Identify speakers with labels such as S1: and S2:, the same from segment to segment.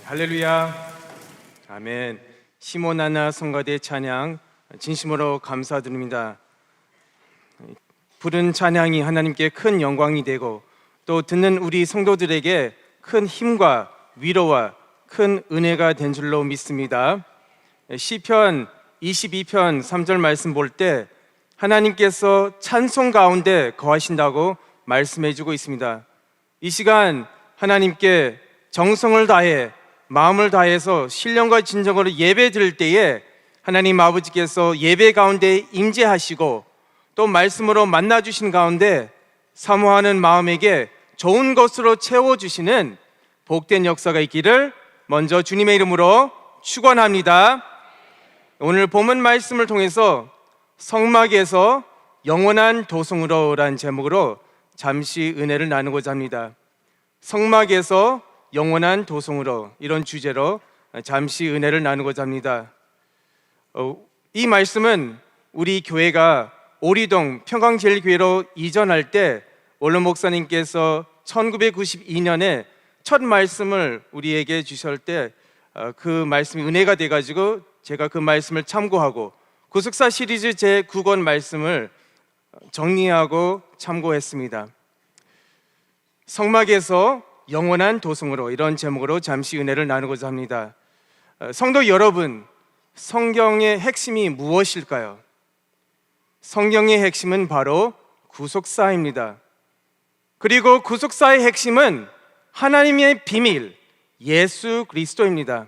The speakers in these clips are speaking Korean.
S1: 할렐루야. 아멘. 시모나나 성가대 찬양 진심으로 감사드립니다. 부른 찬양이 하나님께 큰 영광이 되고 또 듣는 우리 성도들에게 큰 힘과 위로와 큰 은혜가 된 줄로 믿습니다. 시편 22편 3절 말씀 볼 때 하나님께서 찬송 가운데 거하신다고 말씀해 주고 있습니다. 이 시간 하나님께 정성을 다해 마음을 다해서 신령과 진정으로 예배 드릴 때에 하나님 아버지께서 예배 가운데 임재하시고 또 말씀으로 만나주신 가운데 사모하는 마음에게 좋은 것으로 채워주시는 복된 역사가 있기를 먼저 주님의 이름으로 축원합니다. 오늘 본문 말씀을 통해서 성막에서 영원한 도성으로라는 제목으로 잠시 은혜를 나누고자 합니다. 성막에서 영원한 도성으로, 이런 주제로 잠시 은혜를 나누고자 합니다. 이 말씀은 우리 교회가 오리동 평강제일교회로 이전할 때 원로 목사님께서 1992년에 첫 말씀을 우리에게 주실 때 그 말씀이 은혜가 돼가지고 제가 그 말씀을 참고하고 구속사 시리즈 제9권 말씀을 정리하고 참고했습니다. 성막에서 영원한 도성으로, 이런 제목으로 잠시 은혜를 나누고자 합니다. 성도 여러분, 성경의 핵심이 무엇일까요? 성경의 핵심은 바로 구속사입니다. 그리고 구속사의 핵심은 하나님의 비밀, 예수 그리스도입니다.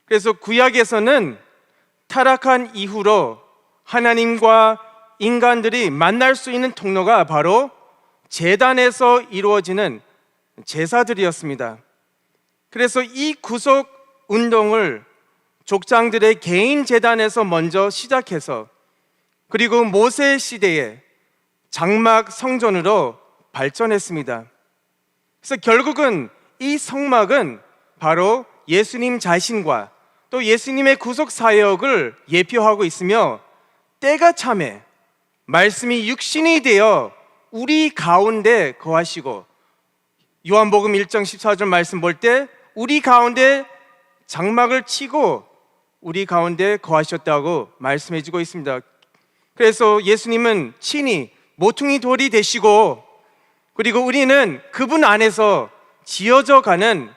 S1: 그래서 구약에서는 타락한 이후로 하나님과 인간들이 만날 수 있는 통로가 바로 제단에서 이루어지는 제사들이었습니다. 그래서 이 구속 운동을 족장들의 개인 제단에서 먼저 시작해서 그리고 모세 시대에 장막 성전으로 발전했습니다. 그래서 결국은 이 성막은 바로 예수님 자신과 또 예수님의 구속 사역을 예표하고 있으며 때가 참에 말씀이 육신이 되어 우리 가운데 거하시고 요한복음 1장 14절 말씀 볼 때 우리 가운데 장막을 치고 우리 가운데 거하셨다고 말씀해 주고 있습니다. 그래서 예수님은 친히 모퉁이 돌이 되시고 그리고 우리는 그분 안에서 지어져 가는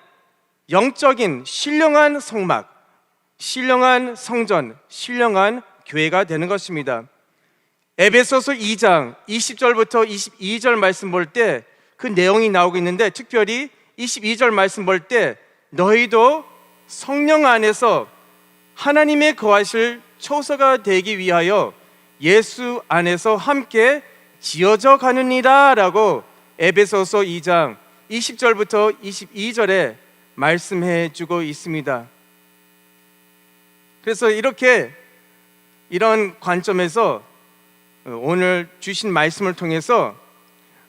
S1: 영적인 신령한 성막, 신령한 성전, 신령한 교회가 되는 것입니다. 에베소서 2장 20절부터 22절 말씀 볼 때 그 내용이 나오고 있는데 특별히 22절 말씀 볼 때 너희도 성령 안에서 하나님의 거하실 초소가 되기 위하여 예수 안에서 함께 지어져 가느니라 라고 에베소서 2장 20절부터 22절에 말씀해 주고 있습니다. 그래서 이런 관점에서 오늘 주신 말씀을 통해서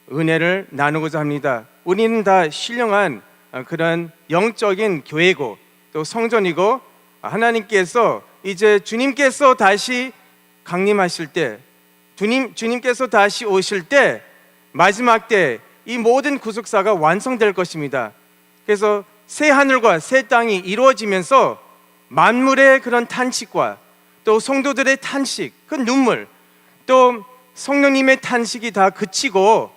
S1: 은혜를 나누고자 합니다. 우리는 다 신령한 그런 영적인 교회고 또 성전이고 하나님께서 이제 주님께서 다시 강림하실 때 주님께서 다시 오실 때 마지막 때 이 모든 구속사가 완성될 것입니다. 그래서 새 하늘과 새 땅이 이루어지면서 만물의 그런 탄식과 또 성도들의 탄식, 그 눈물, 또 성령님의 탄식이 다 그치고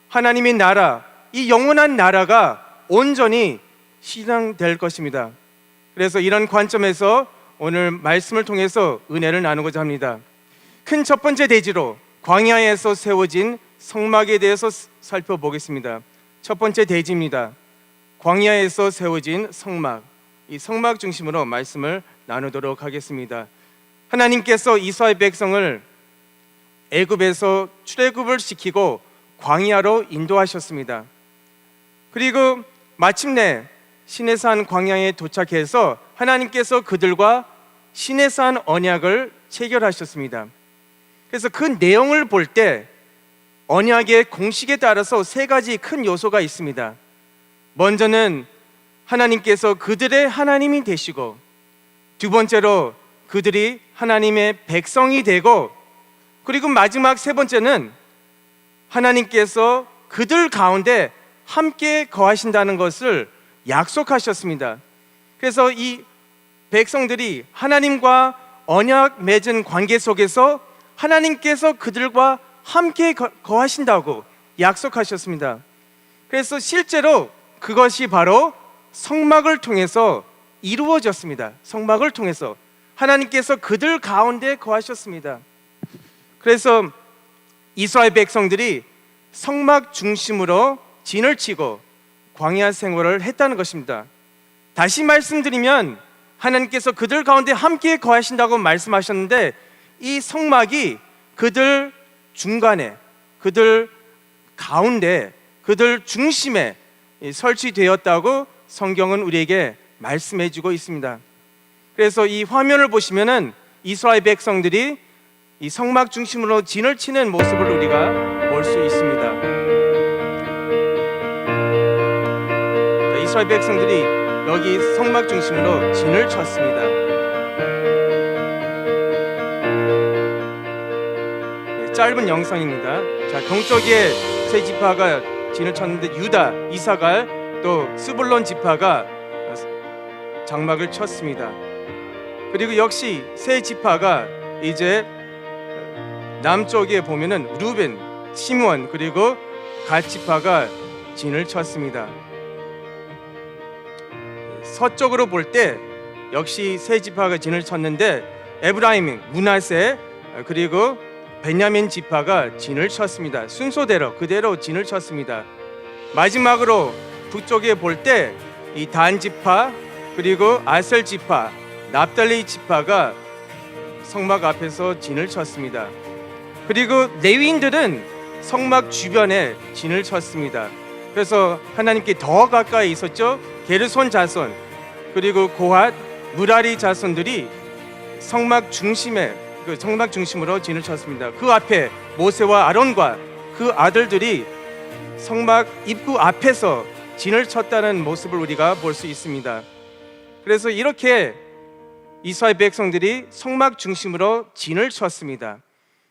S1: 하나님의 나라, 이 영원한 나라가 온전히 실현될 것입니다. 그래서 이런 관점에서 오늘 말씀을 통해서 은혜를 나누고자 합니다. 큰 첫 번째 대지로 광야에서 세워진 성막에 대해서 살펴보겠습니다. 첫 번째 대지입니다. 광야에서 세워진 성막, 이 성막 중심으로 말씀을 나누도록 하겠습니다. 하나님께서 이스라엘 백성을 애굽에서 출애굽을 시키고 광야로 인도하셨습니다. 그리고 마침내 시내산 광야에 도착해서 하나님께서 그들과 시내산 언약을 체결하셨습니다. 그래서 그 내용을 볼 때 언약의 공식에 따라서 세 가지 큰 요소가 있습니다. 먼저는 하나님께서 그들의 하나님이 되시고, 두 번째로 그들이 하나님의 백성이 되고, 그리고 마지막 세 번째는 하나님께서 그들 가운데 함께 거하신다는 것을 약속하셨습니다. 그래서 이 백성들이 하나님과 언약 맺은 관계 속에서 하나님께서 그들과 함께 거하신다고 약속하셨습니다. 그래서 실제로 그것이 바로 성막을 통해서 이루어졌습니다. 성막을 통해서 하나님께서 그들 가운데 거하셨습니다. 그래서 이스라엘 백성들이 성막 중심으로 진을 치고 광야 생활을 했다는 것입니다. 다시 말씀드리면 하나님께서 그들 가운데 함께 거하신다고 말씀하셨는데 이 성막이 그들 중간에, 그들 가운데, 그들 중심에 설치되었다고 성경은 우리에게 말씀해주고 있습니다. 그래서 이 화면을 보시면은 이스라엘 백성들이 이 성막 중심으로 진을 치는 모습을 우리가 볼 수 있습니다. 이스라엘 백성들이 여기 성막 중심으로 진을 쳤습니다. 짧은 영상입니다. 자, 동쪽에 세 지파가 진을 쳤는데 유다, 이사갈, 또 스불론 지파가 장막을 쳤습니다. 그리고 역시 세 지파가 이제 남쪽에 보면은 루벤, 시므온 그리고 갓 지파가 진을 쳤습니다. 서쪽으로 볼 때 역시 세 지파가 진을 쳤는데 에브라임, 므낫세 그리고 베냐민 지파가 진을 쳤습니다. 순서대로 그대로 진을 쳤습니다. 마지막으로 북쪽에 볼 때 이 단 지파 그리고 아셀 지파, 납달리 지파가 성막 앞에서 진을 쳤습니다. 그리고 레위인들은 성막 주변에 진을 쳤습니다. 그래서 하나님께 더 가까이 있었죠. 게르손 자손 그리고 고핫, 무라리 자손들이 성막 중심으로 진을 쳤습니다. 그 앞에 모세와 아론과 그 아들들이 성막 입구 앞에서 진을 쳤다는 모습을 우리가 볼 수 있습니다. 그래서 이렇게 이스라엘 백성들이 성막 중심으로 진을 쳤습니다.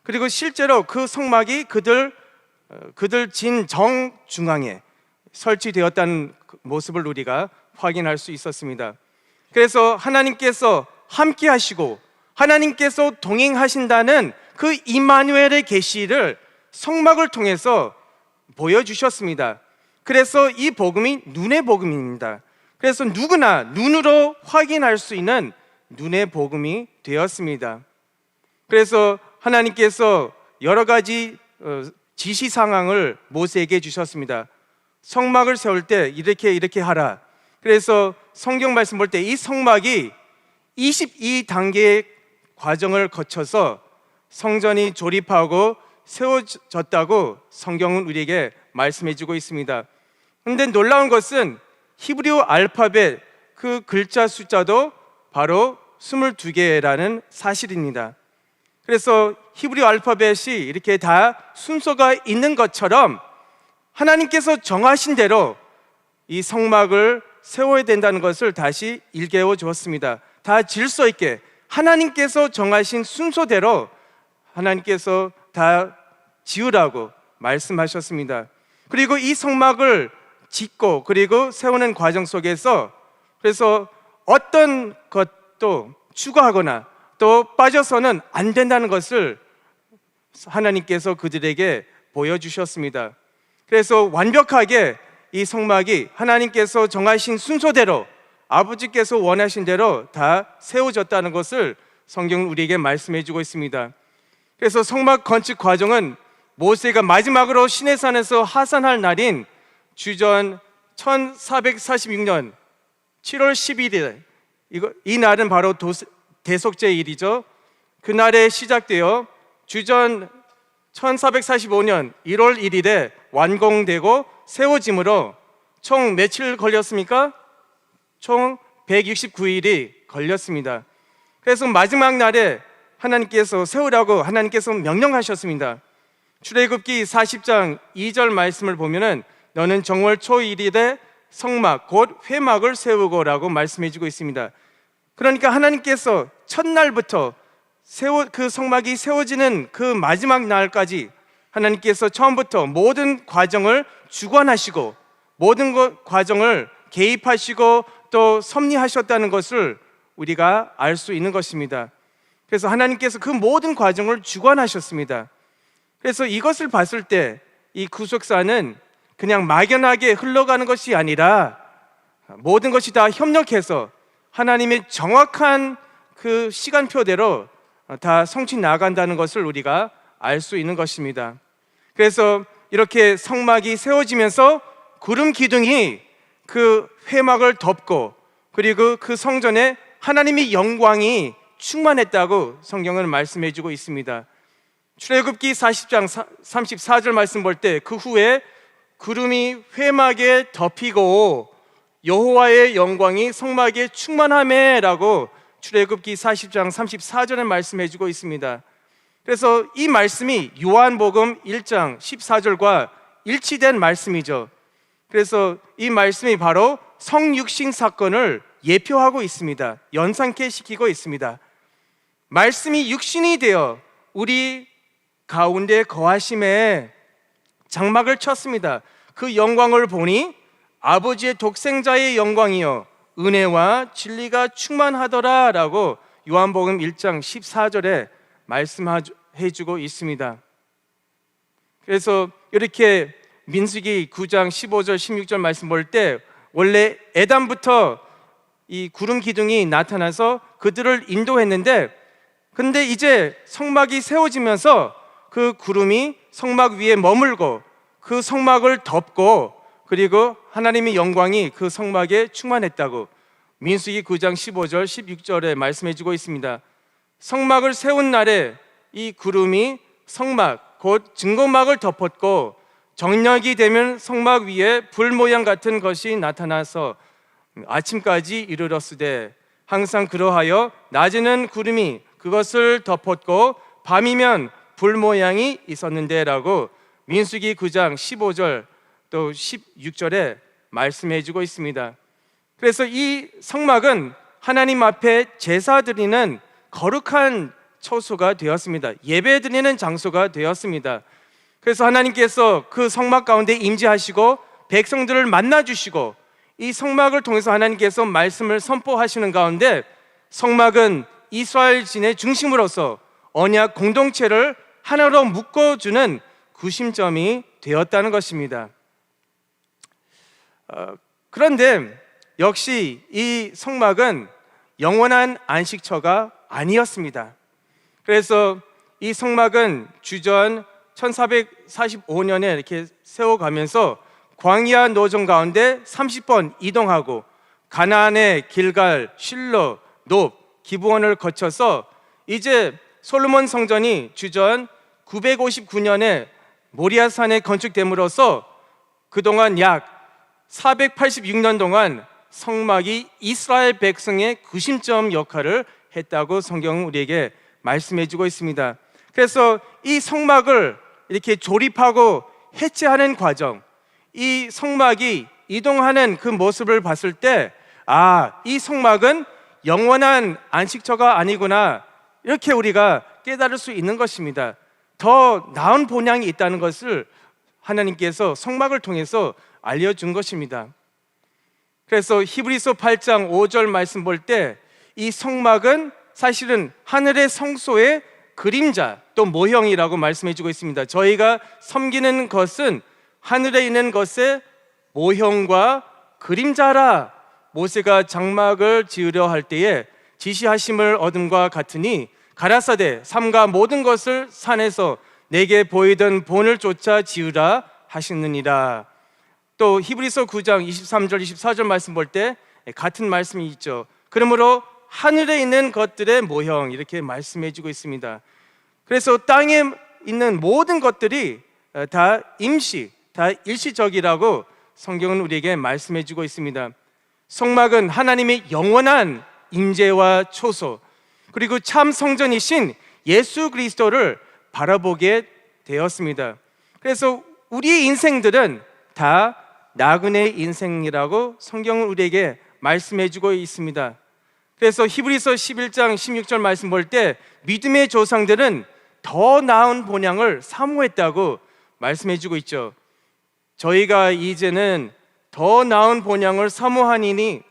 S1: 그리고 실제로 그 성막이 그들 진 정중앙에 설치되었다는 모습을 우리가 확인할 수 있었습니다. 그래서 하나님께서 함께 하시고 하나님께서 동행하신다는 그 임마누엘의 계시를 성막을 통해서 보여주셨습니다. 그래서 이 복음이 눈의 복음입니다. 그래서 누구나 눈으로 확인할 수 있는 눈의 복음이 되었습니다. 그래서 하나님께서 여러 가지 지시 상황을 모세에게 주셨습니다. 성막을 세울 때 이렇게 하라. 그래서 성경 말씀 볼 때 이 성막이 22단계의 과정을 거쳐서 성전이 조립하고 세워졌다고 성경은 우리에게 말씀해주고 있습니다. 그런데 놀라운 것은 히브리어 알파벳 그 글자 숫자도 바로 22개라는 사실입니다. 그래서 히브리어 알파벳이 이렇게 다 순서가 있는 것처럼 하나님께서 정하신 대로 이 성막을 세워야 된다는 것을 다시 일깨워 주었습니다. 다 질서 있게 하나님께서 정하신 순서대로 하나님께서 다 지으라고 말씀하셨습니다. 그리고 이 성막을 짓고 그리고 세우는 과정 속에서 그래서 어떤 것도 추가하거나 또 빠져서는 안 된다는 것을 하나님께서 그들에게 보여주셨습니다. 그래서 완벽하게 이 성막이 하나님께서 정하신 순서대로 아버지께서 원하신 대로 다 세워졌다는 것을 성경은 우리에게 말씀해 주고 있습니다. 그래서 성막 건축 과정은 모세가 마지막으로 시내산에서 하산할 날인 주전 1446년 7월 11일 이 날은 바로 대속죄일이죠. 그날에 시작되어 주전 1445년 1월 1일에 완공되고 세워짐으로 총 며칠 걸렸습니까? 총 169일이 걸렸습니다. 그래서 마지막 날에 하나님께서 세우라고 하나님께서 명령하셨습니다. 출애굽기 40장 2절 말씀을 보면은 너는 정월 초 1일에 성막 곧 회막을 세우고라고 말씀해주고 있습니다. 그러니까 하나님께서 첫날부터 그 성막이 세워지는 그 마지막 날까지 하나님께서 처음부터 모든 과정을 주관하시고 모든 과정을 개입하시고 또 섭리하셨다는 것을 우리가 알 수 있는 것입니다. 그래서 하나님께서 그 모든 과정을 주관하셨습니다. 그래서 이것을 봤을 때 이 구속사는 그냥 막연하게 흘러가는 것이 아니라 모든 것이 다 협력해서 하나님의 정확한 그 시간표대로 다 성취 나간다는 것을 우리가 알 수 있는 것입니다. 그래서 이렇게 성막이 세워지면서 구름 기둥이 그 회막을 덮고, 그리고 그 성전에 하나님의 영광이 충만했다고 성경은 말씀해 주고 있습니다. 출애굽기 40장 34절 말씀 볼 때 그 후에 구름이 회막에 덮이고 여호와의 영광이 성막에 충만하매라고 출애굽기 40장 34절에 말씀해 주고 있습니다. 그래서 이 말씀이 요한복음 1장 14절과 일치된 말씀이죠. 그래서 이 말씀이 바로 성육신 사건을 예표하고 있습니다. 연상케 시키고 있습니다. 말씀이 육신이 되어 우리 가운데 거하심에 장막을 쳤습니다. 그 영광을 보니 아버지의 독생자의 영광이요 은혜와 진리가 충만하더라 라고 요한복음 1장 14절에 말씀해 주고 있습니다. 그래서 이렇게 민수기 9장 15절 16절 말씀 볼 때 원래 에담부터 이 구름 기둥이 나타나서 그들을 인도했는데, 근데 이제 성막이 세워지면서 그 구름이 성막 위에 머물고 그 성막을 덮고, 그리고 하나님의 영광이 그 성막에 충만했다고 민수기 9장 15절 16절에 말씀해 주고 있습니다. 성막을 세운 날에 이 구름이 성막 곧 증거막을 덮었고, 정녁이 되면 성막 위에 불 모양 같은 것이 나타나서 아침까지 이르렀으되 항상 그러하여 낮에는 구름이 그것을 덮었고 밤이면 불 모양이 있었는데 라고 민수기 9장 15절 또 16절에 말씀해 주고 있습니다. 그래서 이 성막은 하나님 앞에 제사 드리는 거룩한 처소가 되었습니다. 예배 드리는 장소가 되었습니다. 그래서 하나님께서 그 성막 가운데 임재하시고 백성들을 만나 주시고 이 성막을 통해서 하나님께서 말씀을 선포하시는 가운데 성막은 이스라엘 진의 중심으로서 언약 공동체를 하나로 묶어주는 구심점이 되었다는 것입니다. 그런데 역시 이 성막은 영원한 안식처가 아니었습니다. 그래서 이 성막은 주전 1445년에 이렇게 세워가면서 광야 노정 가운데 30번 이동하고 가나안의 길갈, 실로, 높, 기브온을 거쳐서 이제 솔로몬 성전이 주전 959년에 모리아산에 건축됨으로써 그동안 약 486년 동안 성막이 이스라엘 백성의 구심점 역할을 했다고 성경은 우리에게 말씀해 주고 있습니다. 그래서 이 성막을 이렇게 조립하고 해체하는 과정, 이 성막이 이동하는 그 모습을 봤을 때 이 성막은 영원한 안식처가 아니구나, 이렇게 우리가 깨달을 수 있는 것입니다. 더 나은 본향이 있다는 것을 하나님께서 성막을 통해서 알려준 것입니다. 그래서 히브리서 8장 5절 말씀 볼 때 이 성막은 사실은 하늘의 성소의 그림자 또 모형이라고 말씀해 주고 있습니다. 저희가 섬기는 것은 하늘에 있는 것의 모형과 그림자라. 모세가 장막을 지으려 할 때에 지시하심을 얻음과 같으니 가라사대 삼가 모든 것을 산에서 내게 보이던 본을 쫓아 지으라 하시느니라. 또 히브리서 9장 23절 24절 말씀 볼 때 같은 말씀이 있죠. 그러므로 하늘에 있는 것들의 모형, 이렇게 말씀해 주고 있습니다. 그래서 땅에 있는 모든 것들이 다 임시, 다 일시적이라고 성경은 우리에게 말씀해 주고 있습니다. 성막은 하나님의 영원한 임재와 초소, 그리고 참 성전이신 예수 그리스도를 바라보게 되었습니다. 그래서 우리의 인생들은 다 나그네의 인생이라고 성경은 우리에게 말씀해 주고 있습니다. 그래서 히브리서 11장 16절 말씀 볼 때 믿음의 조상들은 더 나은 본향을 사모했다고 말씀해 주고 있죠. 저희가 이제는 더 나은 본향을 사모하니니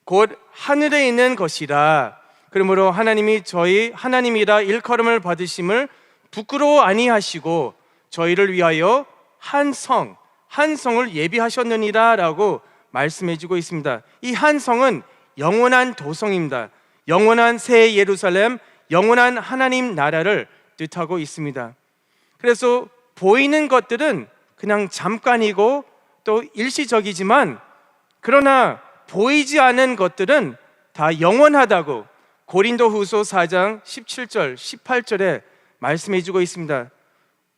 S1: 곧 하늘에 있는 것이라. 그러므로 하나님이 저희 하나님이라 일컬음을 받으심을 부끄러워 아니하시고 저희를 위하여 한 성을 예비하셨느니라 라고 말씀해 주고 있습니다. 이 한 성은 영원한 도성입니다. 영원한 새 예루살렘, 영원한 하나님 나라를 뜻하고 있습니다. 그래서 보이는 것들은 그냥 잠깐이고 또 일시적이지만, 그러나 보이지 않은 것들은 다 영원하다고 고린도후서 4장 17절 18절에 말씀해 주고 있습니다.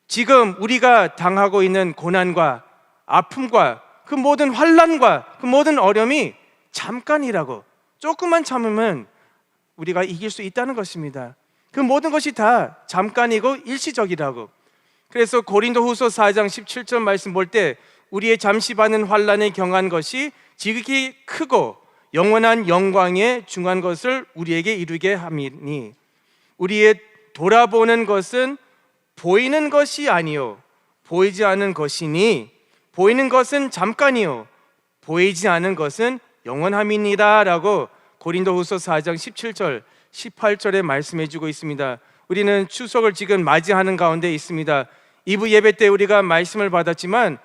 S1: 지금 우리가 당하고 있는 고난과 아픔과 그 모든 환난과 그 모든 어려움이 잠깐이라고, 조금만 참으면 우리가 이길 수 있다는 것입니다. 그 모든 것이 다 잠깐이고 일시적이라고. 그래서 고린도후서 4장 17절 말씀 볼 때 우리의 잠시 받는 환난에 경한 것이 지극히 크고 영원한 영광에 중한 것을 우리에게 이루게 함이니 우리의 돌아보는 것은 보이는 것이 아니요 보이지 않은 것이니 보이는 것은 잠깐이요 보이지 않은 것은 영원함이니라 라고 고린도후서 4장 17절 18절에 말씀해 주고 있습니다. 우리는 추석을 지금 맞이하는 가운데 있습니다. 2부 예배 때 우리가 말씀을 받았지만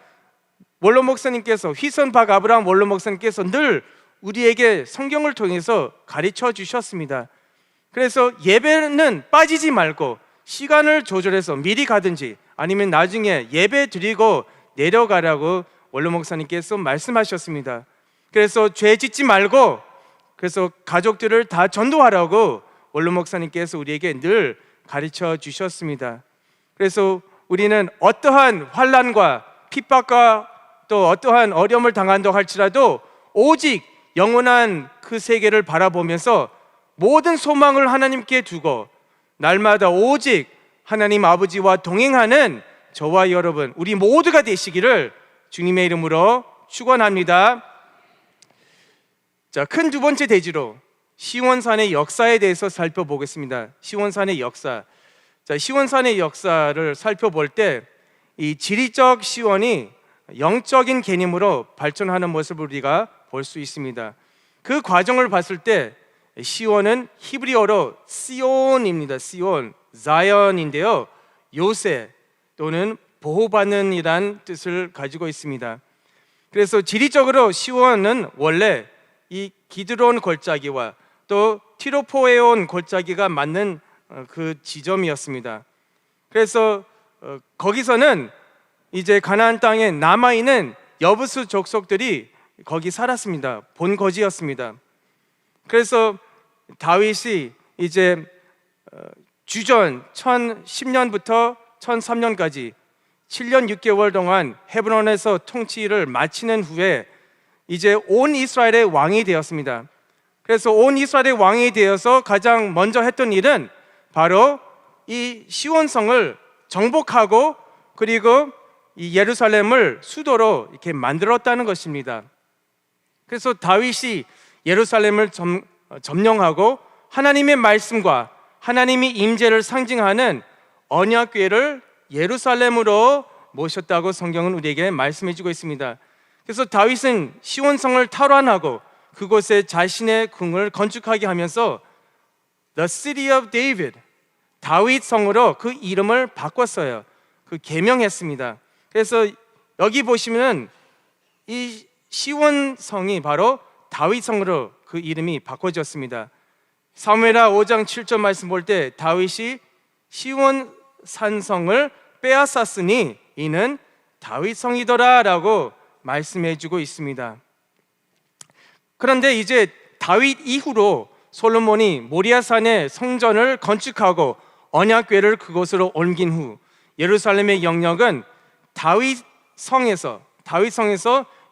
S1: 원로 목사님께서, 휘선 박 아브라함 원로 목사님께서 늘 우리에게 성경을 통해서 가르쳐 주셨습니다. 그래서 예배는 빠지지 말고 시간을 조절해서 미리 가든지 아니면 나중에 예배 드리고 내려가라고 원로 목사님께서 말씀하셨습니다. 그래서 죄 짓지 말고, 그래서 가족들을 다 전도하라고 원로 목사님께서 우리에게 늘 가르쳐 주셨습니다. 그래서 우리는 어떠한 환난과 핍박과 또 어떠한 어려움을 당한다고 할지라도 오직 영원한 그 세계를 바라보면서 모든 소망을 하나님께 두고 날마다 오직 하나님 아버지와 동행하는 저와 여러분, 우리 모두가 되시기를 주님의 이름으로 축원합니다. 자, 큰 두 번째 대지로 시온산의 역사에 대해서 살펴보겠습니다. 시온산의 역사. 자, 시온산의 역사를 살펴볼 때 이 지리적 시온이 영적인 개념으로 발전하는 모습을 우리가 볼 수 있습니다. 그 과정을 봤을 때 시온은 히브리어로 시온입니다. 시온, 자연인데요, 요새 또는 보호받는 이란 뜻을 가지고 있습니다. 그래서 지리적으로 시온은 원래 이 기드론 골짜기와 또 티로포에온 골짜기가 맞는 그 지점이었습니다. 그래서 거기서는 이제 가나안 땅에 남아있는 여부수 족속들이 거기 살았습니다. 본거지였습니다. 그래서 다윗이 이제 주전 1010년부터 1003년까지 7년 6개월 동안 헤브론에서 통치를 마치는 후에 이제 온 이스라엘의 왕이 되었습니다. 그래서 온 이스라엘의 왕이 되어서 가장 먼저 했던 일은 바로 이 시온성을 정복하고 그리고 이 예루살렘을 수도로 이렇게 만들었다는 것입니다. 그래서 다윗이 예루살렘을 점령하고 하나님의 말씀과 하나님의 임재를 상징하는 언약궤를 예루살렘으로 모셨다고 성경은 우리에게 말씀해 주고 있습니다. 그래서 다윗은 시온성을 탈환하고 그곳에 자신의 궁을 건축하게 하면서 The City of David, 다윗 성으로 그 이름을 바꿨어요. 그 개명했습니다. 그래서 여기 보시면 이 시온 성이 바로 다윗 성으로 그 이름이 바꿔졌습니다. 사무엘하 5장 7절 말씀 볼 때 다윗이 시온 산성을 빼앗았으니 이는 다윗 성이더라라고 말씀해 주고 있습니다. 그런데 이제 다윗 이후로 솔로몬이 모리아산에 성전을 건축하고 언약궤를 그곳으로 옮긴 후 예루살렘의 영역은 다윗 성에서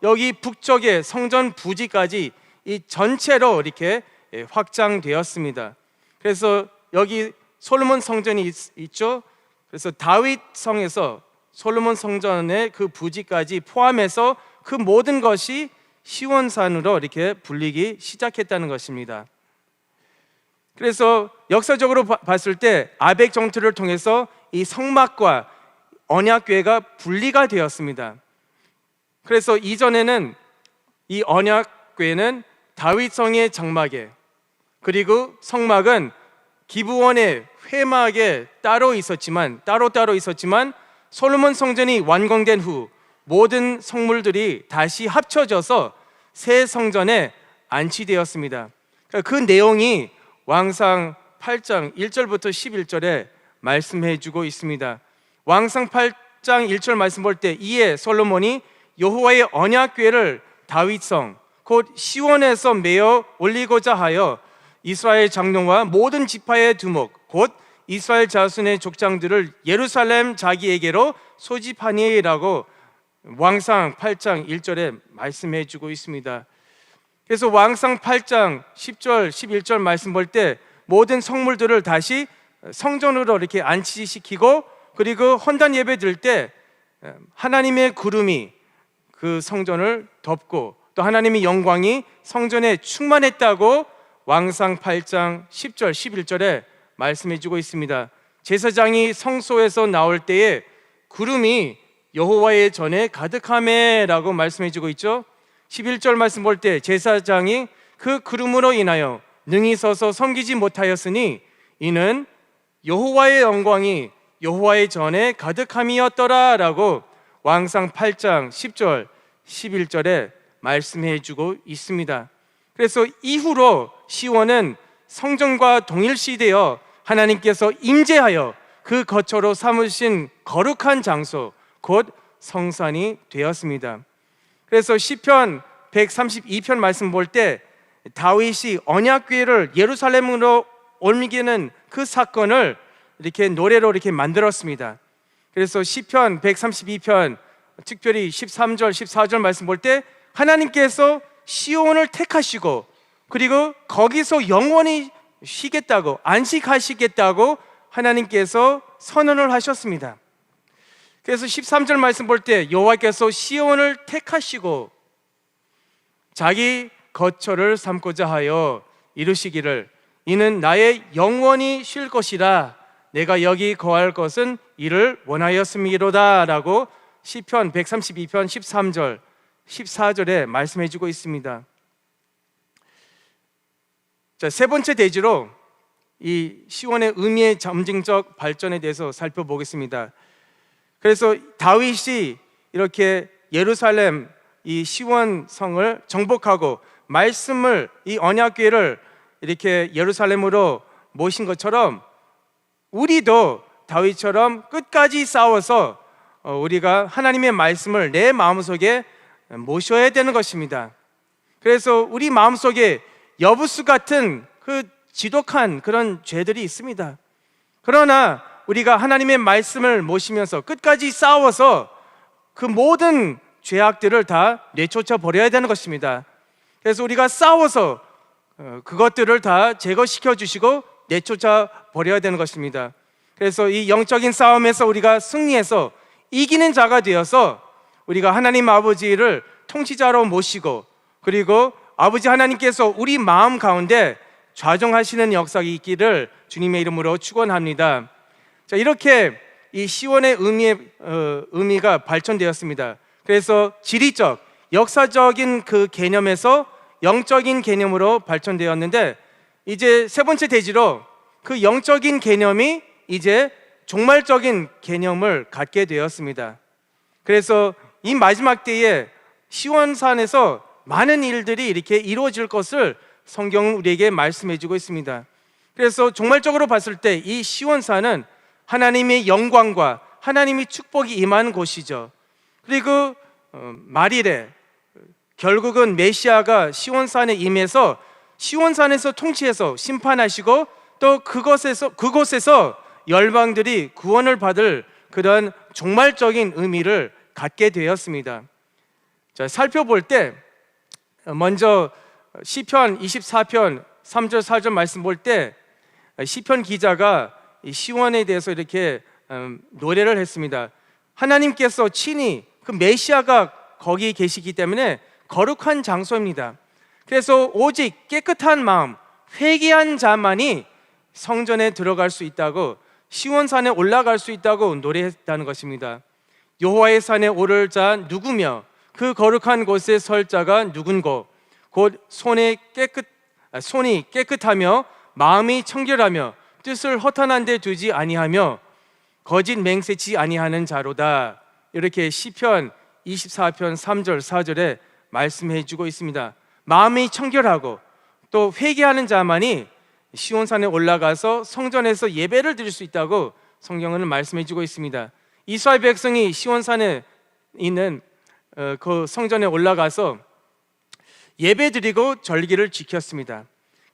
S1: 여기 북쪽의 성전 부지까지 이 전체로 이렇게 확장되었습니다. 그래서 여기 솔로몬 성전이 있죠. 그래서 다윗 성에서 솔로몬 성전의 그 부지까지 포함해서 그 모든 것이 시온산으로 이렇게 불리기 시작했다는 것입니다. 그래서 역사적으로 봤을 때 아벡 정투를 통해서 이 성막과 언약궤가 분리가 되었습니다. 그래서 이전에는 이 언약궤는 다윗성의 장막에, 그리고 성막은 기브원의 회막에 따로 있었지만 솔로몬 성전이 완공된 후 모든 성물들이 다시 합쳐져서 새 성전에 안치되었습니다. 그 내용이 왕상 8장 1절부터 11절에 말씀해 주고 있습니다. 왕상 8장 1절 말씀 볼 때, 이에 솔로몬이 여호와의 언약궤를 다윗성 곧 시온에서 메어 올리고자 하여 이스라엘 장로와 모든 지파의 두목 곧 이스라엘 자손의 족장들을 예루살렘 자기에게로 소집하니라고 왕상 8장 1절에 말씀해 주고 있습니다. 그래서 왕상 8장 10절 11절 말씀 볼 때 모든 성물들을 다시 성전으로 이렇게 안치시키고, 그리고 헌단 예배 드릴 때 하나님의 구름이 그 성전을 덮고 또 하나님의 영광이 성전에 충만했다고 왕상 8장 10절 11절에 말씀해 주고 있습니다. 제사장이 성소에서 나올 때에 구름이 여호와의 전에 가득하매라고 말씀해 주고 있죠. 11절 말씀 볼 때 제사장이 그 구름으로 인하여 능히 서서 섬기지 못하였으니 이는 여호와의 영광이 여호와의 전에 가득함이었더라 라고 왕상 8장 10절 11절에 말씀해 주고 있습니다. 그래서 이후로 시온은 성전과 동일시되어 하나님께서 임재하여 그 거처로 삼으신 거룩한 장소 곧 성산이 되었습니다. 그래서 시편 132편 말씀 볼 때 다윗이 언약궤를 예루살렘으로 옮기는 그 사건을 이렇게 노래로 이렇게 만들었습니다. 그래서 시편 132편 특별히 13절 14절 말씀 볼 때 하나님께서 시온을 택하시고 그리고 거기서 영원히 쉬겠다고, 안식하시겠다고 하나님께서 선언을 하셨습니다. 그래서 13절 말씀 볼 때 여호와께서 시온을 택하시고 자기 거처를 삼고자 하여 이루시기를 이는 나의 영원히 쉴 것이라 내가 여기 거할 것은 이를 원하였음이로다 라고 시편 132편 13절 14절에 말씀해 주고 있습니다. 자, 세 번째 대지로 이 시온의 의미의 점증적 발전에 대해서 살펴보겠습니다. 그래서 다윗이 이렇게 예루살렘 이 시온 성을 정복하고 말씀을, 이 언약궤를 이렇게 예루살렘으로 모신 것처럼 우리도 다윗처럼 끝까지 싸워서 우리가 하나님의 말씀을 내 마음속에 모셔야 되는 것입니다. 그래서 우리 마음속에 여부수 같은 그 지독한 그런 죄들이 있습니다. 그러나 우리가 하나님의 말씀을 모시면서 끝까지 싸워서 그 모든 죄악들을 다 내쫓아 버려야 되는 것입니다. 그래서 우리가 싸워서 그것들을 다 제거시켜 주시고 내쫓아 버려야 되는 것입니다. 그래서 이 영적인 싸움에서 우리가 승리해서 이기는 자가 되어서 우리가 하나님 아버지를 통치자로 모시고, 그리고 아버지 하나님께서 우리 마음 가운데 좌정하시는 역사가 있기를 주님의 이름으로 축원합니다. 자, 이렇게 이 시온의 의미가 발전되었습니다. 그래서 지리적, 역사적인 그 개념에서 영적인 개념으로 발전되었는데, 이제 세 번째 대지로 그 영적인 개념이 이제 종말적인 개념을 갖게 되었습니다. 그래서 이 마지막 때에 시온산에서 많은 일들이 이렇게 이루어질 것을 성경은 우리에게 말씀해 주고 있습니다. 그래서 종말적으로 봤을 때 이 시온산은 하나님의 영광과 하나님의 축복이 임하는 곳이죠. 그리고 말일에 결국은 메시아가 시온산에 임해서 시온산에서 통치해서 심판하시고 또 그곳에서 열방들이 구원을 받을 그런 종말적인 의미를 갖게 되었습니다. 자, 살펴볼 때 먼저 시편 24편 3절 4절 말씀 볼 때 시편 기자가 시온에 대해서 이렇게 노래를 했습니다. 하나님께서 친히 그 메시아가 거기 계시기 때문에 거룩한 장소입니다. 그래서 오직 깨끗한 마음, 회개한 자만이 성전에 들어갈 수 있다고, 시온산에 올라갈 수 있다고 노래했다는 것입니다. 여호와의 산에 오를 자 누구며 그 거룩한 곳에 설 자가 누군고 곧 손이 깨끗하며 마음이 청결하며 뜻을 허탄한 데 두지 아니하며 거짓 맹세치 아니하는 자로다. 이렇게 시편 24편 3절 4절에 말씀해 주고 있습니다. 마음이 청결하고 또 회개하는 자만이 시온산에 올라가서 성전에서 예배를 드릴 수 있다고 성경은 말씀해 주고 있습니다. 이스라엘 백성이 시온산에 있는 그 성전에 올라가서 예배드리고 절기를 지켰습니다.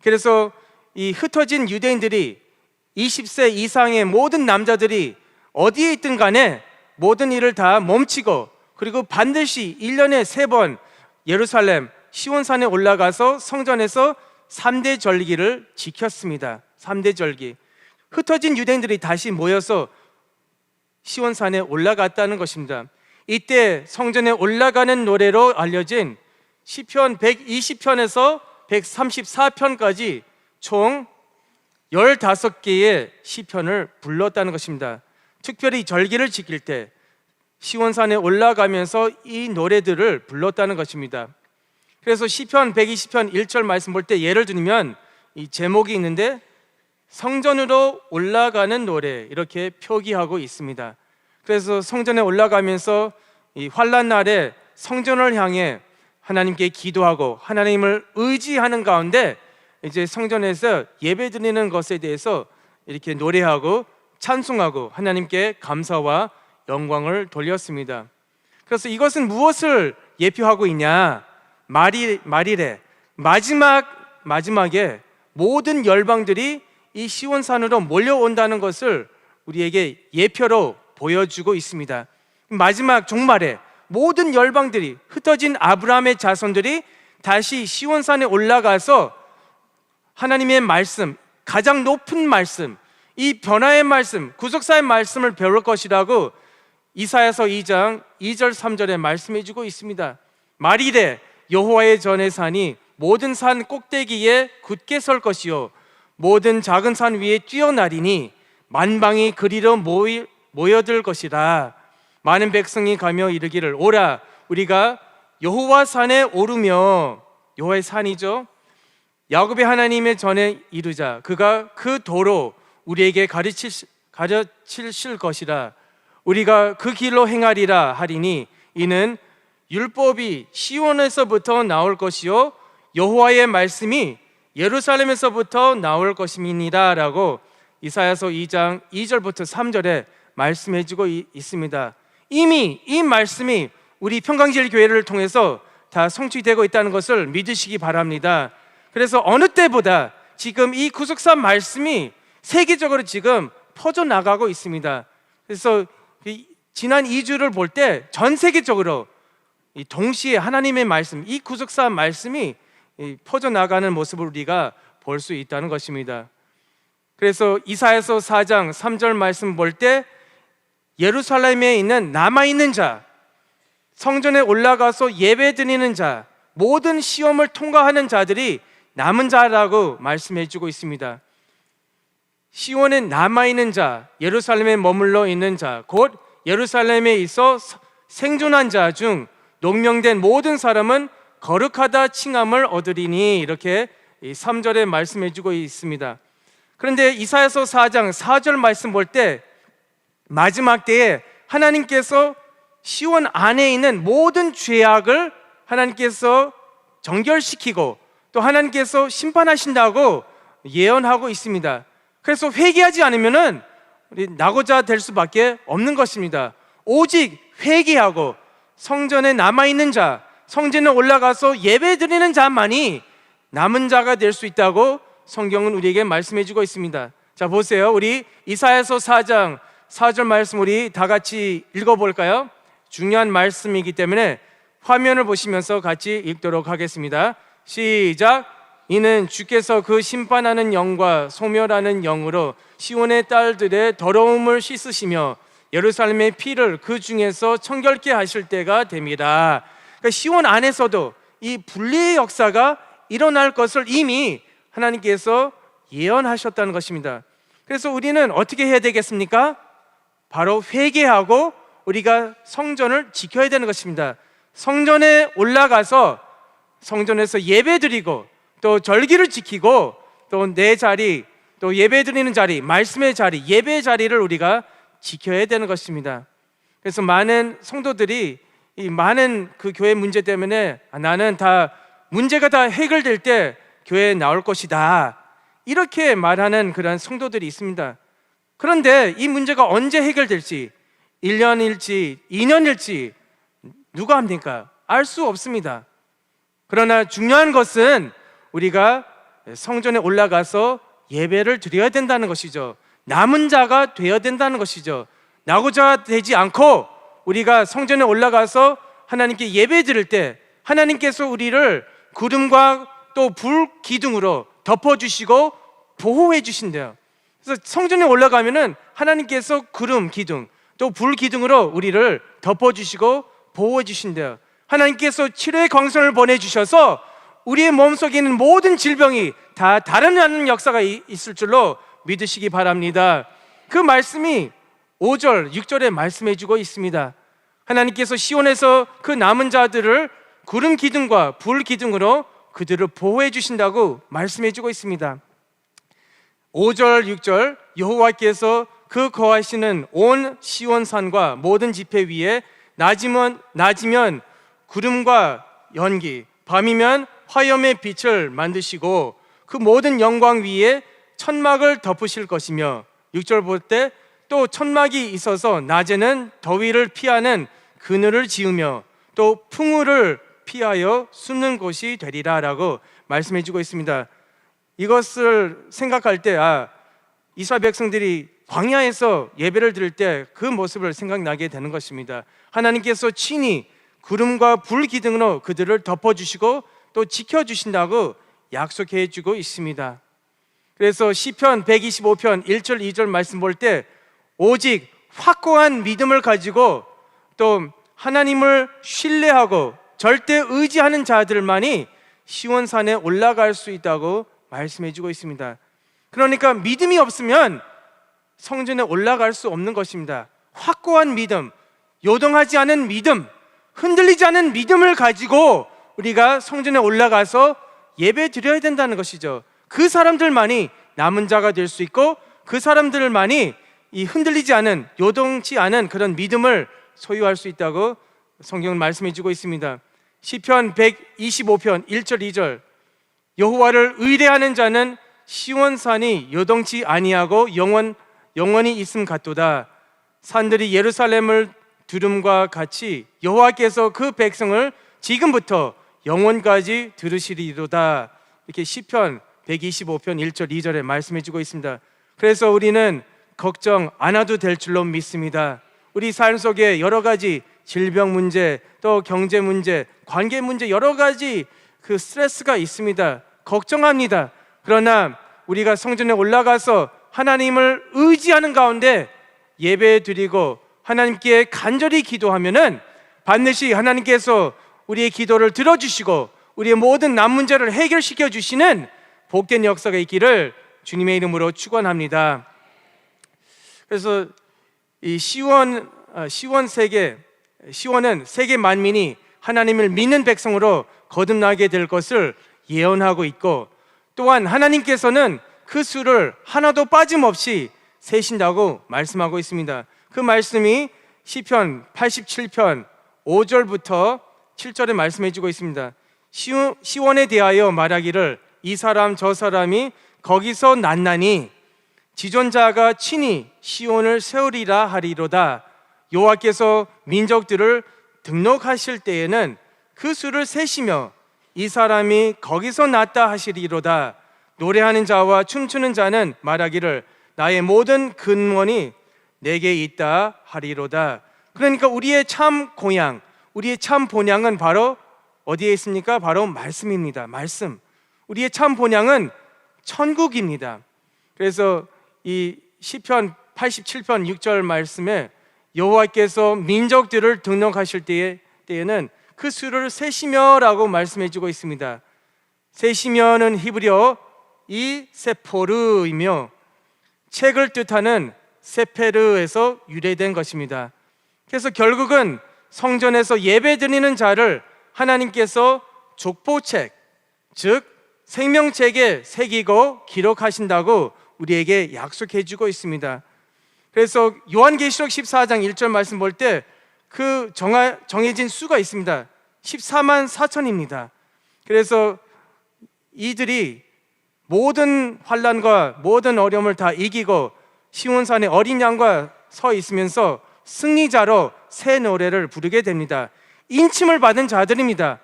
S1: 그래서 이 흩어진 유대인들이 20세 이상의 모든 남자들이 어디에 있든 간에 모든 일을 다 멈추고 그리고 반드시 1년에 3번 예루살렘 시온산에 올라가서 성전에서 3대 절기를 지켰습니다. 3대 절기. 흩어진 유대인들이 다시 모여서 시온산에 올라갔다는 것입니다. 이때 성전에 올라가는 노래로 알려진 시편 120편에서 134편까지 총 15개의 시편을 불렀다는 것입니다. 특별히 절기를 지킬 때 시온산에 올라가면서 이 노래들을 불렀다는 것입니다. 그래서 시편 120편 1절 말씀 볼 때 예를 들면 이 제목이 있는데 성전으로 올라가는 노래 이렇게 표기하고 있습니다. 그래서 성전에 올라가면서 이 환난 날에 성전을 향해 하나님께 기도하고 하나님을 의지하는 가운데 이제 성전에서 예배드리는 것에 대해서 이렇게 노래하고 찬송하고 하나님께 감사와 영광을 돌렸습니다. 그래서 이것은 무엇을 예표하고 있냐? 말일에 마지막에 모든 열방들이 이 시온산으로 몰려온다는 것을 우리에게 예표로 보여주고 있습니다. 마지막 종말에 모든 열방들이 흩어진 아브라함의 자손들이 다시 시온산에 올라가서 하나님의 말씀, 가장 높은 말씀, 이 변화의 말씀, 구속사의 말씀을 배울 것이라고 이사야서 2장 2절 3절에 말씀해 주고 있습니다. 말일에 여호와의 전의 산이 모든 산 꼭대기에 굳게 설 것이요 모든 작은 산 위에 뛰어나리니 만방이 그리로 모여들 것이라. 많은 백성이 가며 이르기를 오라 우리가 여호와 산에 오르며, 여호와의 산이죠, 야곱의 하나님의 전에 이르자. 그가 그 도로 우리에게 가르치실 것이라. 우리가 그 길로 행하리라 하리니 이는 율법이 시온에서부터 나올 것이요 여호와의 말씀이 예루살렘에서부터 나올 것임이니라 라고 이사야서 2장 2절부터 3절에 말씀해 주고 있습니다. 이미 이 말씀이 우리 평강제일 교회를 통해서 다 성취되고 있다는 것을 믿으시기 바랍니다. 그래서 어느 때보다 지금 이 구속사 말씀이 세계적으로 지금 퍼져나가고 있습니다. 그래서 지난 2주를 볼 때 전 세계적으로 동시에 하나님의 말씀, 이 구속사 말씀이 퍼져나가는 모습을 우리가 볼 수 있다는 것입니다. 그래서 이사야서 4장 3절 말씀 볼 때 예루살렘에 있는 남아있는 자, 성전에 올라가서 예배드리는 자, 모든 시험을 통과하는 자들이 남은 자라고 말씀해 주고 있습니다. 시온에 남아있는 자, 예루살렘에 머물러 있는 자, 곧 예루살렘에 있어 생존한 자 중 농명된 모든 사람은 거룩하다 칭함을 얻으리니, 이렇게 3절에 말씀해 주고 있습니다. 그런데 이사야서 4장 4절 말씀 볼 때 마지막 때에 하나님께서 시온 안에 있는 모든 죄악을 하나님께서 정결시키고 또 하나님께서 심판하신다고 예언하고 있습니다. 그래서 회개하지 않으면은 우리 낙오자 될 수밖에 없는 것입니다. 오직 회개하고 성전에 남아있는 자, 성전에 올라가서 예배드리는 자만이 남은 자가 될 수 있다고 성경은 우리에게 말씀해 주고 있습니다. 자, 보세요. 우리 이사야서 4장 4절 말씀 우리 다 같이 읽어볼까요? 중요한 말씀이기 때문에 화면을 보시면서 같이 읽도록 하겠습니다. 시작. 이는 주께서 그 심판하는 영과 소멸하는 영으로 시온의 딸들의 더러움을 씻으시며 예루살렘의 피를 그 중에서 청결케 하실 때가 됩니다. 그러니까 시온 안에서도 이 분리의 역사가 일어날 것을 이미 하나님께서 예언하셨다는 것입니다. 그래서 우리는 어떻게 해야 되겠습니까? 바로 회개하고 우리가 성전을 지켜야 되는 것입니다. 성전에 올라가서 성전에서 예배드리고 또 절기를 지키고 또 내 자리, 또 예배드리는 자리, 말씀의 자리, 예배의 자리를 우리가 지켜야 되는 것입니다. 그래서 많은 성도들이 이 많은 그 교회 문제 때문에 나는 다 문제가 다 해결될 때 교회에 나올 것이다, 이렇게 말하는 그런 성도들이 있습니다. 그런데 이 문제가 언제 해결될지, 1년일지 2년일지 누가 합니까? 알 수 없습니다. 그러나 중요한 것은 우리가 성전에 올라가서 예배를 드려야 된다는 것이죠. 남은 자가 되어야 된다는 것이죠. 낙오자 되지 않고 우리가 성전에 올라가서 하나님께 예배 드릴 때 하나님께서 우리를 구름과 또 불 기둥으로 덮어주시고 보호해 주신대요. 그래서 성전에 올라가면은 하나님께서 구름 기둥 또 불 기둥으로 우리를 덮어주시고 보호해 주신대요. 하나님께서 치료의 광선을 보내주셔서 우리의 몸속에 있는 모든 질병이 다 달아나는 역사가 있을 줄로 믿으시기 바랍니다. 그 말씀이 5절, 6절에 말씀해 주고 있습니다. 하나님께서 시온에서 그 남은 자들을 구름 기둥과 불 기둥으로 그들을 보호해 주신다고 말씀해 주고 있습니다. 5절, 6절, 여호와께서 그 거하시는 온 시온산과 모든 지폐 위에 낮이면 구름과 연기, 밤이면 화염의 빛을 만드시고 그 모든 영광 위에 천막을 덮으실 것이며, 6절 볼 때 또 천막이 있어서 낮에는 더위를 피하는 그늘을 지으며 또 풍우를 피하여 숨는 곳이 되리라 라고 말씀해 주고 있습니다. 이것을 생각할 때 이스라엘 백성들이 광야에서 예배를 드릴 때 그 모습을 생각나게 되는 것입니다. 하나님께서 친히 구름과 불 기둥으로 그들을 덮어주시고 또 지켜주신다고 약속해 주고 있습니다. 그래서 시편 125편 1절 2절 말씀 볼 때 오직 확고한 믿음을 가지고 또 하나님을 신뢰하고 절대 의지하는 자들만이 시온산에 올라갈 수 있다고 말씀해 주고 있습니다. 그러니까 믿음이 없으면 성전에 올라갈 수 없는 것입니다. 확고한 믿음, 요동하지 않은 믿음, 흔들리지 않은 믿음을 가지고 우리가 성전에 올라가서 예배 드려야 된다는 것이죠. 그 사람들만이 남은 자가 될 수 있고 그 사람들만이 이 흔들리지 않은, 요동치 않은 그런 믿음을 소유할 수 있다고 성경은 말씀해 주고 있습니다. 시편 125편 1절 2절 여호와를 의뢰하는 자는 시온산이 요동치 아니하고 영원히 있음 같도다. 산들이 예루살렘을 두름과 같이 여호와께서 그 백성을 지금부터 영원까지 들으시리로다. 이렇게 시편 125편 1절 2절에 말씀해 주고 있습니다. 그래서 우리는 걱정 안 해도 될 줄로 믿습니다. 우리 삶 속에 여러 가지 질병 문제, 또 경제 문제, 관계 문제, 여러 가지 그 스트레스가 있습니다. 걱정합니다. 그러나 우리가 성전에 올라가서 하나님을 의지하는 가운데 예배 드리고 하나님께 간절히 기도하면은 반드시 하나님께서 우리의 기도를 들어주시고 우리의 모든 남 문제를 해결시켜 주시는 복된 역사가 있기를 주님의 이름으로 축원합니다. 그래서 이 시온은 세계 만민이 하나님을 믿는 백성으로 거듭나게 될 것을 예언하고 있고, 또한 하나님께서는 그 수를 하나도 빠짐없이 세신다고 말씀하고 있습니다. 그 말씀이 시편 87편 5절부터 7절에 말씀해 주고 있습니다. 시온에 대하여 말하기를 이 사람 저 사람이 거기서 났나니 지존자가 친히 시온을 세우리라 하리로다. 여호와께서 민족들을 등록하실 때에는 그 수를 세시며 이 사람이 거기서 났다 하시리로다. 노래하는 자와 춤추는 자는 말하기를 나의 모든 근원이 내게 있다 하리로다. 그러니까 우리의 참 고향, 우리의 참 본향은 바로 어디에 있습니까? 바로 말씀입니다. 말씀. 우리의 참 본향은 천국입니다. 그래서 이 시편 87편 6절 말씀에 여호와께서 민족들을 등록하실 때에는 그 수를 세시며라고 말씀해 주고 있습니다. 세시며는 히브리어 이 세포르이며 책을 뜻하는 세페르에서 유래된 것입니다. 그래서 결국은 성전에서 예배드리는 자를 하나님께서 족보책, 즉 생명책에 새기고 기록하신다고 우리에게 약속해 주고 있습니다. 그래서 요한계시록 14장 1절 말씀 볼 때 그 정해진 수가 있습니다. 14만 4천입니다. 그래서 이들이 모든 환난과 모든 어려움을 다 이기고 시온산에 어린 양과 서 있으면서 승리자로 새 노래를 부르게 됩니다. 인침을 받은 자들입니다.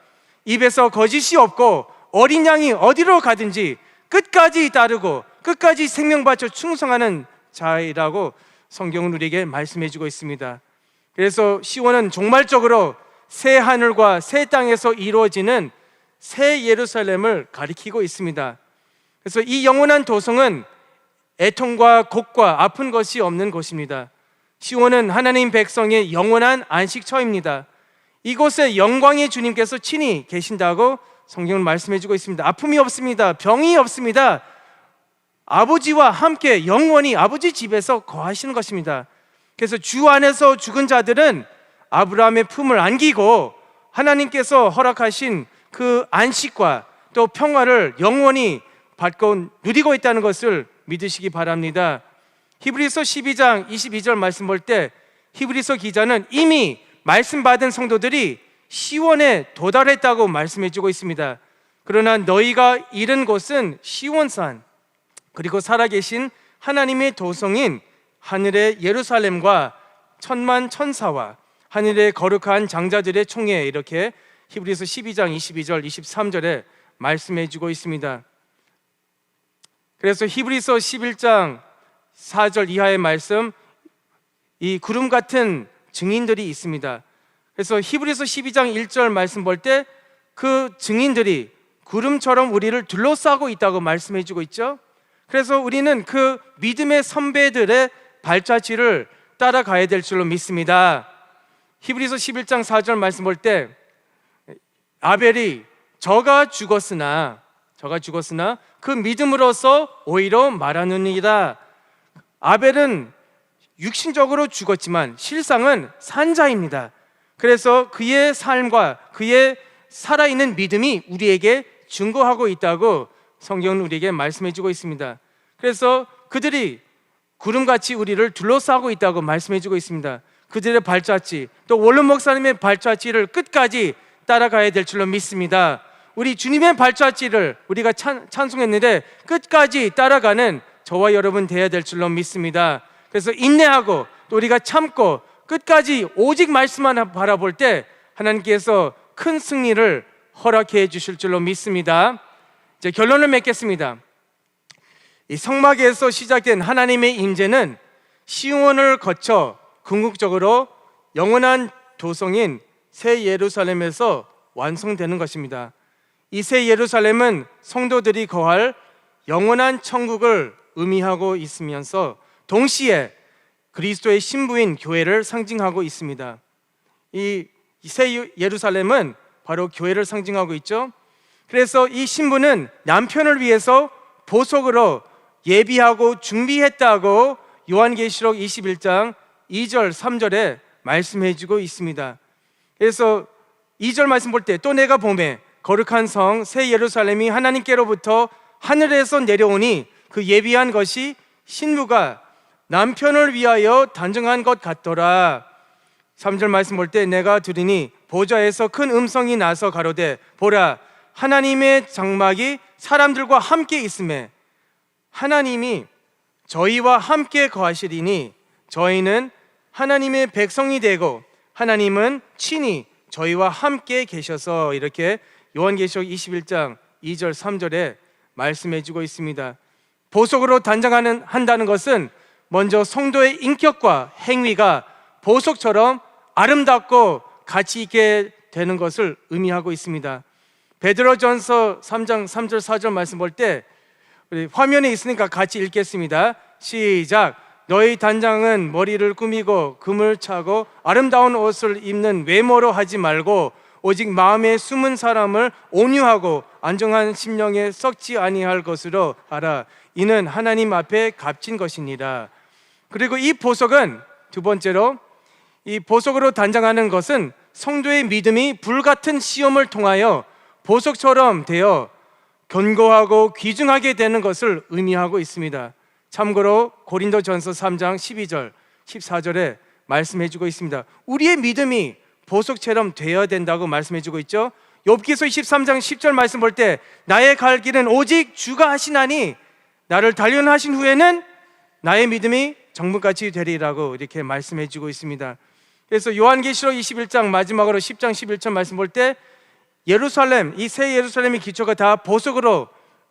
S1: 입에서 거짓이 없고 어린 양이 어디로 가든지 끝까지 따르고 끝까지 생명 바쳐 충성하는 자이라고 성경은 우리에게 말씀해 주고 있습니다. 그래서 시온은 종말적으로 새 하늘과 새 땅에서 이루어지는 새 예루살렘을 가리키고 있습니다. 그래서 이 영원한 도성은 애통과 곡과 아픈 것이 없는 곳입니다. 시온은 하나님 백성의 영원한 안식처입니다. 이곳에 영광의 주님께서 친히 계신다고 성경은 말씀해 주고 있습니다. 아픔이 없습니다. 병이 없습니다. 아버지와 함께 영원히 아버지 집에서 거하시는 것입니다. 그래서 주 안에서 죽은 자들은 아브라함의 품을 안기고 하나님께서 허락하신 그 안식과 또 평화를 영원히 받고 누리고 있다는 것을 믿으시기 바랍니다. 히브리서 12장 22절 말씀 볼 때 히브리서 기자는 이미 말씀 받은 성도들이 시온에 도달했다고 말씀해 주고 있습니다. 그러나 너희가 이른 곳은 시온산, 그리고 살아계신 하나님의 도성인 하늘의 예루살렘과 천만 천사와 하늘의 거룩한 장자들의 총회, 이렇게 히브리서 12장 22절 23절에 말씀해 주고 있습니다. 그래서 히브리서 11장 4절 이하의 말씀, 이 구름 같은 증인들이 있습니다. 그래서 히브리서 12장 1절 말씀 볼 때 그 증인들이 구름처럼 우리를 둘러싸고 있다고 말씀해 주고 있죠. 그래서 우리는 그 믿음의 선배들의 발자취를 따라가야 될 줄로 믿습니다. 히브리서 11장 4절 말씀 볼 때 아벨이 저가 죽었으나 그 믿음으로써 오히려 말하느니라. 아벨은 육신적으로 죽었지만 실상은 산자입니다. 그래서 그의 삶과 그의 살아있는 믿음이 우리에게 증거하고 있다고 성경은 우리에게 말씀해 주고 있습니다. 그래서 그들이 구름같이 우리를 둘러싸고 있다고 말씀해 주고 있습니다. 그들의 발자취, 또 원룸 목사님의 발자취를 끝까지 따라가야 될 줄로 믿습니다. 우리 주님의 발자취를 우리가 찬송했는데 끝까지 따라가는 저와 여러분 되어야 될 줄로 믿습니다. 그래서 인내하고 또 우리가 참고 끝까지 오직 말씀만 바라볼 때 하나님께서 큰 승리를 허락해 주실 줄로 믿습니다. 이제 결론을 맺겠습니다. 이 성막에서 시작된 하나님의 임재는 시온을 거쳐 궁극적으로 영원한 도성인 새 예루살렘에서 완성되는 것입니다. 이 새 예루살렘은 성도들이 거할 영원한 천국을 의미하고 있으면서 동시에 그리스도의 신부인 교회를 상징하고 있습니다. 이 새 예루살렘은 바로 교회를 상징하고 있죠. 그래서 이 신부는 남편을 위해서 보석으로 예비하고 준비했다고 요한계시록 21장 2절 3절에 말씀해 주고 있습니다. 그래서 2절 말씀 볼 때 또 내가 보매 거룩한 성 새 예루살렘이 하나님께로부터 하늘에서 내려오니 그 예비한 것이 신부가 남편을 위하여 단정한 것 같더라. 3절 말씀 볼 때 내가 들으니 보좌에서 큰 음성이 나서 가로되 보라 하나님의 장막이 사람들과 함께 있음에 하나님이 저희와 함께 거하시리니 저희는 하나님의 백성이 되고 하나님은 친히 저희와 함께 계셔서, 이렇게 요한계시록 21장 2절 3절에 말씀해 주고 있습니다. 보석으로 단장한다는 것은 먼저 성도의 인격과 행위가 보석처럼 아름답고 가치 있게 되는 것을 의미하고 있습니다. 베드로전서 3장 3절 4절 말씀 볼 때 화면에 있으니까 같이 읽겠습니다. 시작. 너희 단장은 머리를 꾸미고 금을 차고 아름다운 옷을 입는 외모로 하지 말고 오직 마음에 숨은 사람을 온유하고 안정한 심령에 썩지 아니할 것으로 하라. 이는 하나님 앞에 값진 것이니라. 그리고 이 보석은 두 번째로 이 보석으로 단장하는 것은 성도의 믿음이 불같은 시험을 통하여 보석처럼 되어 견고하고 귀중하게 되는 것을 의미하고 있습니다. 참고로 고린도전서 3장 12절, 14절에 말씀해주고 있습니다. 우리의 믿음이 보석처럼 되어야 된다고 말씀해주고 있죠. 욥기서 23장 10절 말씀 볼 때 나의 갈 길은 오직 주가 하시나니 나를 단련하신 후에는 나의 믿음이 정금같이 되리라고 이렇게 말씀해주고 있습니다. 그래서 요한계시록 21장 마지막으로 10장 11절 말씀 볼 때 예루살렘, 이 새 예루살렘의 기초가 다 보석으로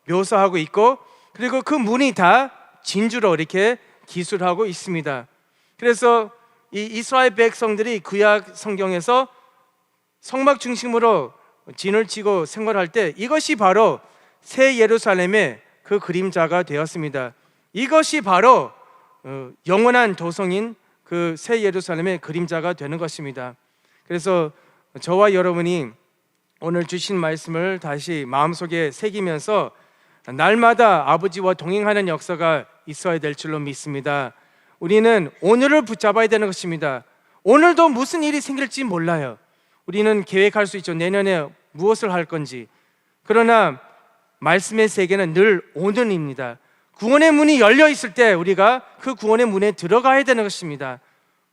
S1: 묘사하고 있고, 그리고 그 문이 다 진주로 이렇게 기술하고 있습니다. 그래서 이 이스라엘 백성들이 구약 성경에서 성막 중심으로 진을 치고 생활할 때 이것이 바로 새 예루살렘의 그 그림자가 되었습니다. 이것이 바로 영원한 도성인 그 새 예루살렘의 그림자가 되는 것입니다. 그래서 저와 여러분이 오늘 주신 말씀을 다시 마음속에 새기면서 날마다 아버지와 동행하는 역사가 있어야 될 줄로 믿습니다. 우리는 오늘을 붙잡아야 되는 것입니다. 오늘도 무슨 일이 생길지 몰라요. 우리는 계획할 수 있죠. 내년에 무엇을 할 건지. 그러나 말씀의 세계는 늘 오늘입니다. 구원의 문이 열려 있을 때 우리가 그 구원의 문에 들어가야 되는 것입니다.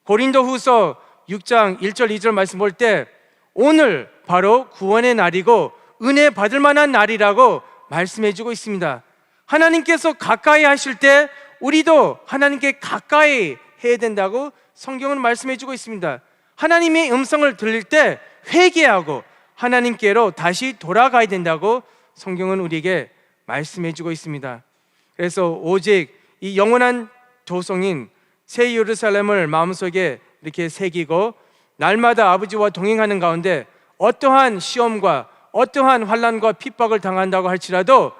S1: 고린도후서 6장 1절 2절 말씀 볼 때 오늘 바로 구원의 날이고 은혜 받을 만한 날이라고 말씀해 주고 있습니다. 하나님께서 가까이 하실 때 우리도 하나님께 가까이 해야 된다고 성경은 말씀해 주고 있습니다. 하나님의 음성을 들릴 때 회개하고 하나님께로 다시 돌아가야 된다고 성경은 우리에게 말씀해 주고 있습니다. 그래서 오직 이 영원한 도성인 새 예루살렘을 마음속에 이렇게 새기고 날마다 아버지와 동행하는 가운데 어떠한 시험과 어떠한 환난과 핍박을 당한다고 할지라도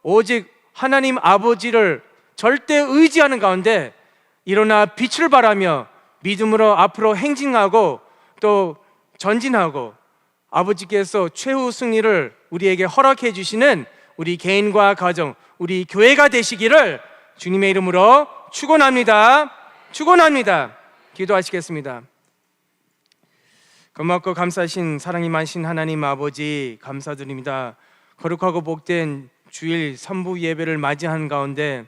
S1: 오직 하나님 아버지를 절대 의지하는 가운데 일어나 빛을 발하며 믿음으로 앞으로 행진하고 또 전진하고 아버지께서 최후 승리를 우리에게 허락해 주시는 우리 개인과 가정, 우리 교회가 되시기를 주님의 이름으로 축원합니다. 축원합니다. 기도하시겠습니다. 고맙고 감사하신 사랑이 많으신 하나님 아버지 감사드립니다. 거룩하고 복된 주일 선부 예배를 맞이한 가운데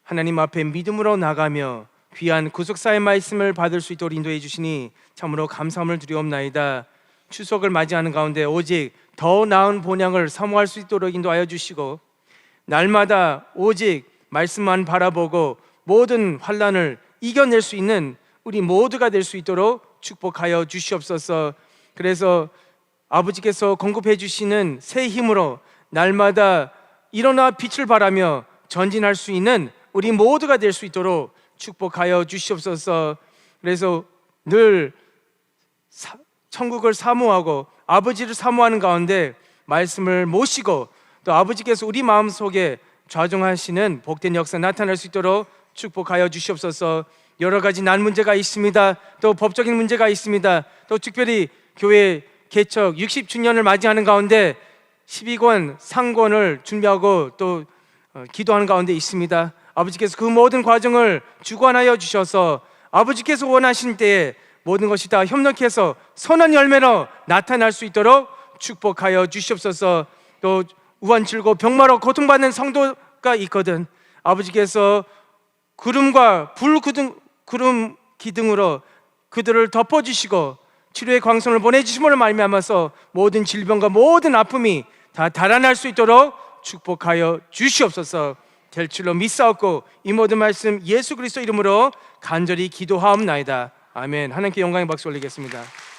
S1: 하나님 앞에 믿음으로 나가며 귀한 구속사의 말씀을 받을 수 있도록 인도해 주시니 참으로 감사함을 드리옵나이다. 추석을 맞이하는 가운데 오직 더 나은 본향을 사모할 수 있도록 인도하여 주시고 날마다 오직 말씀만 바라보고 모든 환난을 이겨낼 수 있는 우리 모두가 될 수 있도록 축복하여 주시옵소서. 그래서 아버지께서 공급해 주시는 새 힘으로 날마다 일어나 빛을 발하며 전진할 수 있는 우리 모두가 될 수 있도록 축복하여 주시옵소서. 그래서 늘 천국을 사모하고 아버지를 사모하는 가운데 말씀을 모시고 또 아버지께서 우리 마음속에 좌정하시는 복된 역사 나타날 수 있도록 축복하여 주시옵소서. 여러 가지 난 문제가 있습니다. 또 법적인 문제가 있습니다. 또 특별히 교회 개척 60주년을 맞이하는 가운데 12권 상권을 준비하고 또 기도하는 가운데 있습니다. 아버지께서 그 모든 과정을 주관하여 주셔서 아버지께서 원하신 때에 모든 것이 다 협력해서 선한 열매로 나타날 수 있도록 축복하여 주시옵소서. 또 우환칠고 병마로 고통받는 성도가 있거든. 아버지께서 구름과 구름 기둥으로 그들을 덮어주시고 치료의 광선을 보내주심으로 말미암아서 모든 질병과 모든 아픔이 다 달아날 수 있도록 축복하여 주시옵소서. 될 줄로 믿사옵고 이 모든 말씀 예수 그리스도 이름으로 간절히 기도하옵나이다. 아멘. 하나님께 영광의 박수 올리겠습니다.